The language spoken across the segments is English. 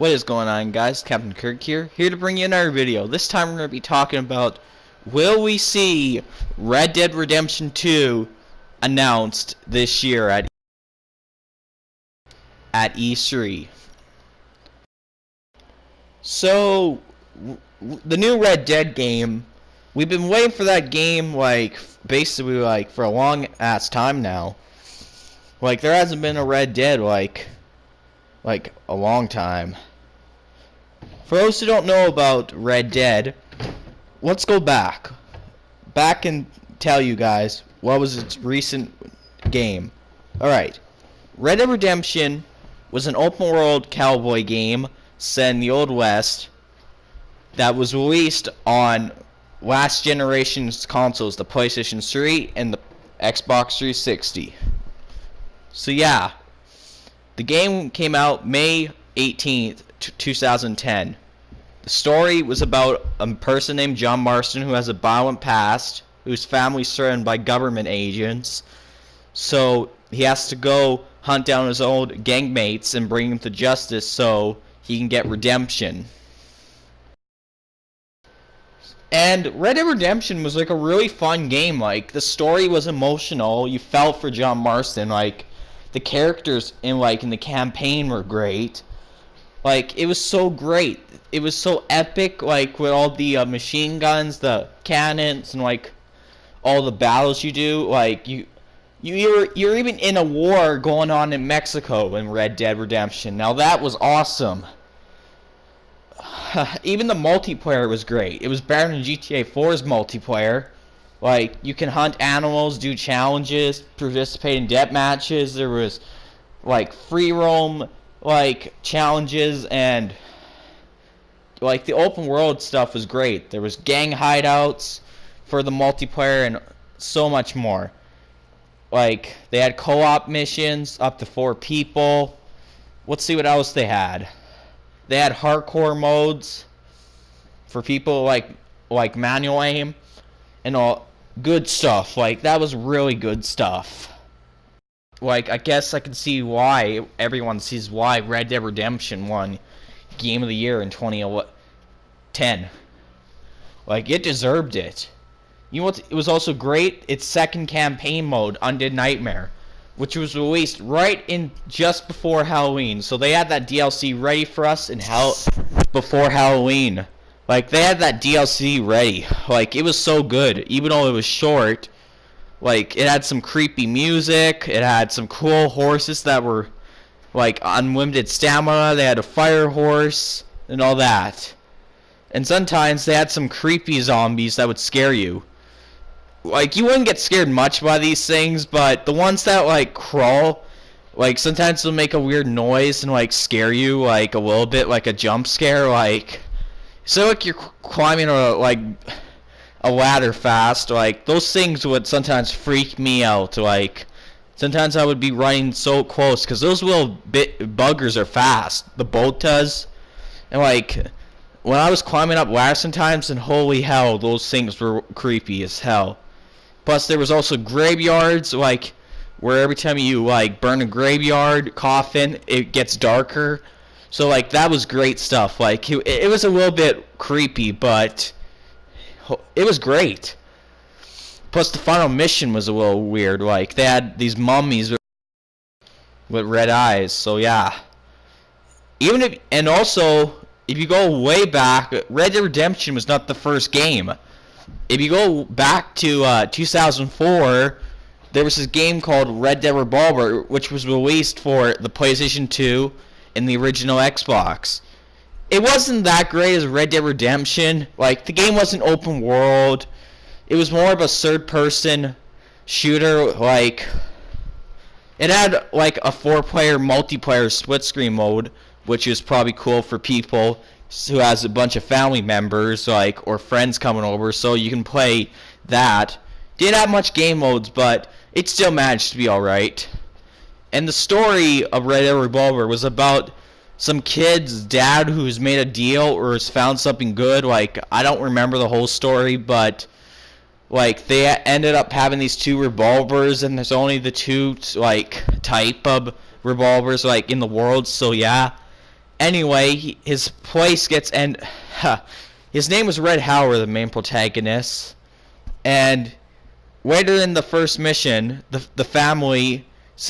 What is going on, guys? Captain Kirk here to bring you another video. This time we're going to be talking about, will we see Red Dead Redemption 2 announced this year at E3? So, the new Red Dead game, we've been waiting for that game, basically, for a long ass time now. There hasn't been a Red Dead, like a long time. For those who don't know about Red Dead, let's go back and tell you guys what was its recent game. Alright, Red Dead Redemption was an open world cowboy game set in the Old West that was released on last generation's consoles, the PlayStation 3 and the Xbox 360. So yeah, the game came out May 18th, 2010. The story was about a person named John Marston who has a violent past, whose family's threatened by government agents. So he has to go hunt down his old gang mates and bring them to justice so he can get redemption. And Red Dead Redemption was a really fun game. The story was emotional. You felt for John Marston. The characters in the campaign were great. It was so great. It was so epic, with all the machine guns, the cannons, and all the battles you do. You're even in a war going on in Mexico in Red Dead Redemption. Now that was awesome. Even the multiplayer was great. It was better than GTA 4's multiplayer. You can hunt animals, do challenges, participate in death matches. There was free roam challenges, and the open world stuff was great. There was gang hideouts for the multiplayer and so much more. They had co-op missions up to 4 people. Let's see what else they had. They had hardcore modes for people like manual aim and all good stuff. That was really good stuff. I guess I can see why everyone sees why Red Dead Redemption won Game of the Year in 2010. It deserved it. You know what? It was also great. Its second campaign mode, Undead Nightmare, which was released right in just before Halloween. So they had that DLC ready for us before Halloween. They had that DLC ready. It was so good, even though it was short. It had some creepy music. It had some cool horses that were unlimited stamina. They had a fire horse and all that. And sometimes they had some creepy zombies that would scare you. You wouldn't get scared much by these things, but the ones that crawl, sometimes they'll make a weird noise and scare you a little bit, like a jump scare. So you're climbing a ladder fast. Those things would sometimes freak me out. Sometimes I would be running so close because those little buggers are fast. The Botas. And when I was climbing up ladders sometimes, and holy hell, those things were creepy as hell. Plus there was also graveyards, where every time you burn a graveyard coffin, it gets darker. So that was great stuff. It was a little bit creepy, but it was great. Plus the final mission was a little weird. They had these mummies with red eyes. So yeah. And also, if you go way back, Red Dead Redemption was not the first game. If you go back to 2004, there was this game called Red Dead Revolver, which was released for the PlayStation 2 and the original Xbox. It wasn't that great as Red Dead Redemption. The game wasn't open world. It was more of a third-person shooter. It had a 4-player multiplayer split-screen mode, which is probably cool for people who has a bunch of family members, or friends coming over, so you can play that. Didn't have much game modes, but it still managed to be alright. And the story of Red Dead Revolver was about some kid's dad who's made a deal or has found something good. I don't remember the whole story, but they ended up having these 2 revolvers, and there's only the 2 type of revolvers in the world. So yeah. Anyway, his place gets his name was Red Howard, the main protagonist, and later in the first mission, the family's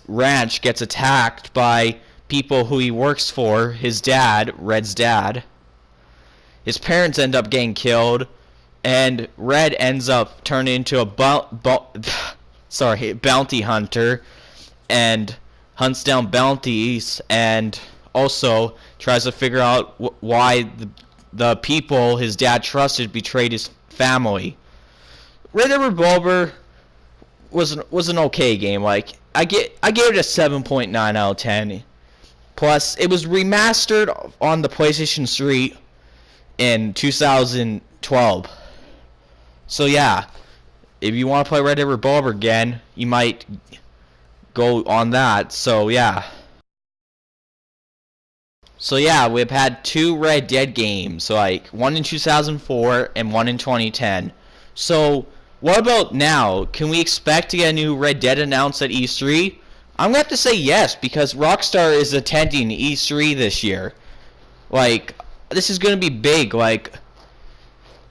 ranch gets attacked by people who he works for. His dad, Red's dad. His parents end up getting killed, and Red ends up turning into a bounty hunter, and hunts down bounties, and also tries to figure out why the people his dad trusted betrayed his family. Red Dead Revolver was an okay game. Like I gave it a 7.9 out of 10. Plus, it was remastered on the PlayStation 3 in 2012. So yeah, if you want to play Red Dead Revolver again, you might go on that. So yeah. So yeah, we've had 2 Red Dead games, like one in 2004 and one in 2010. So what about now? Can we expect to get a new Red Dead announced at E3? I'm gonna have to say yes, because Rockstar is attending E3 this year. Like, this is gonna be big. Like,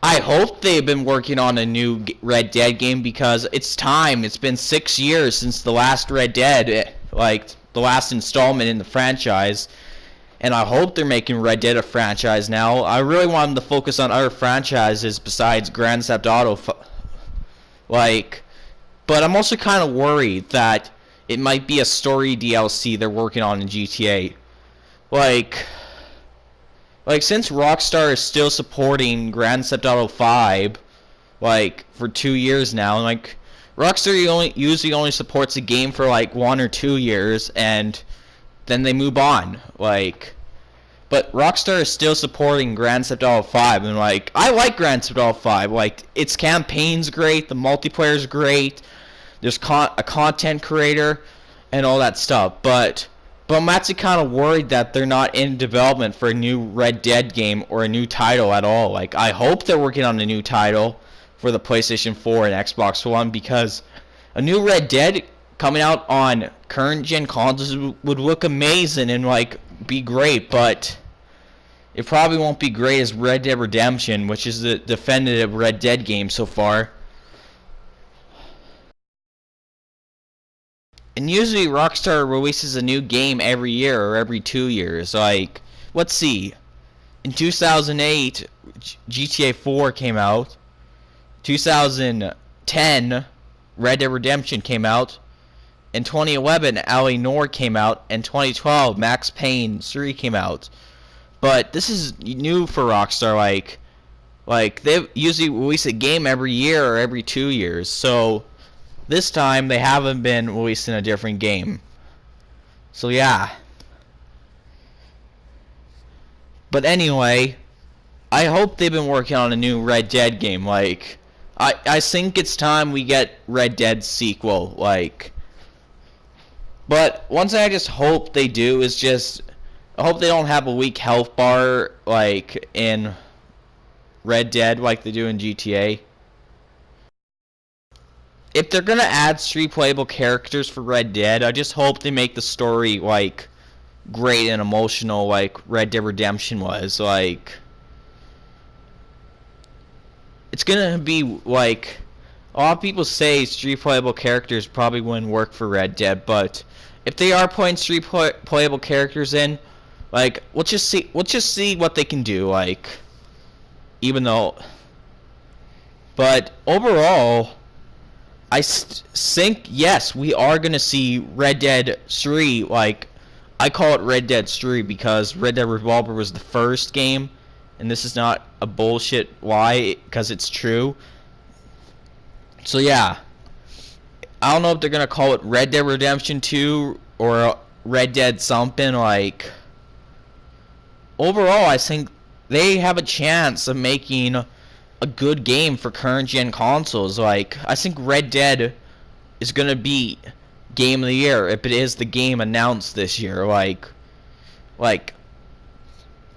I hope they've been working on a new Red Dead game, because it's time. It's been 6 years since the last Red Dead, like the last installment in the franchise. And I hope they're making Red Dead a franchise now. I really want them to focus on other franchises besides Grand Theft Auto. But I'm also kind of worried that it might be a story DLC they're working on in GTA. Like since Rockstar is still supporting Grand Theft Auto 5, like for 2 years now, like Rockstar usually only supports a game for like 1 or 2 years, and then they move on. But Rockstar is still supporting Grand Theft Auto 5, and like I like Grand Theft Auto 5. Like, its campaign's great, the multiplayer's great, there's a content creator and all that stuff. But I'm actually kind of worried that they're not in development for a new Red Dead game or a new title at all. Like, I hope they're working on a new title for the PlayStation 4 and Xbox One, because a new Red Dead coming out on current gen consoles would look amazing and like be great, but it probably won't be great as Red Dead Redemption, which is the definitive Red Dead game so far. And usually Rockstar releases a new game every year or every 2 years. Like, let's see, in 2008 GTA 4 came out, 2010 Red Dead Redemption came out, in 2011, L.A. Noire came out, and 2012, Max Payne 3 came out. But this is new for Rockstar. Like they usually release a game every year or every 2 years. So this time they haven't been releasing a different game. So yeah. But anyway, I hope they've been working on a new Red Dead game. Like, I think it's time we get Red Dead sequel. Like. But one thing I just hope they do is I hope they don't have a weak health bar like in Red Dead like they do in GTA. If they're gonna add 3 playable characters for Red Dead, I just hope they make the story like great and emotional like Red Dead Redemption was. Like, it's gonna be like, a lot of people say 3 playable characters probably wouldn't work for Red Dead, but if they are putting 3 playable characters in, like, let's just see what they can do. Like, even though, but overall, I think yes, we are gonna see Red Dead 3. Like, I call it Red Dead 3 because Red Dead Revolver was the first game, and this is not a bullshit lie, because it's true. So yeah, I don't know if they're gonna call it Red Dead Redemption 2 or Red Dead something. Like, overall, I think they have a chance of making a good game for current gen consoles. Like, I think Red Dead is gonna be Game of the Year if it is the game announced this year. Like I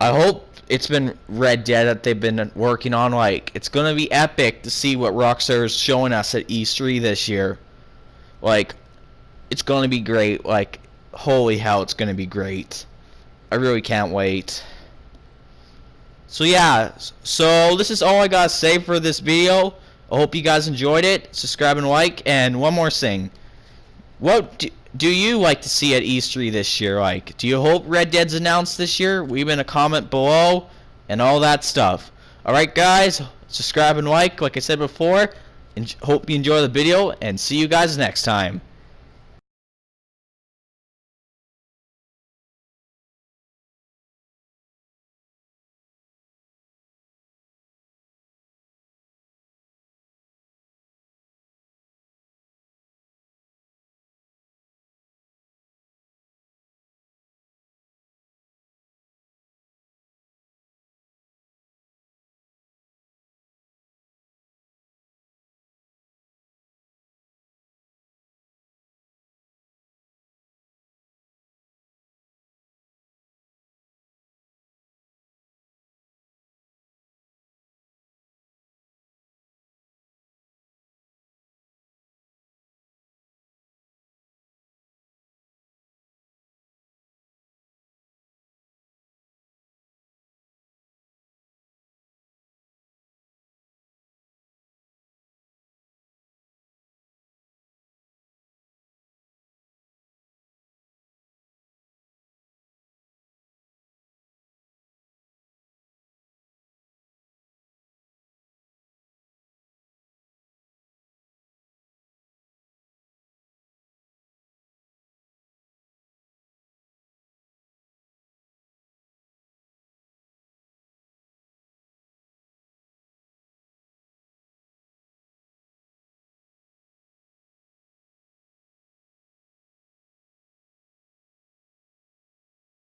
hope it's been Red Dead that they've been working on. Like, it's gonna be epic to see what Rockstar is showing us at E3 this year. Like, it's gonna be great. Like, holy hell, it's gonna be great. I really can't wait. So yeah, so this is all I gotta say for this video. I hope you guys enjoyed it. Subscribe and like. And one more thing. What do you like to see at E3 this year? Like, do you hope Red Dead's announced this year? Leave in a comment below and all that stuff. Alright guys, subscribe and like I said before. And hope you enjoy the video, and see you guys next time.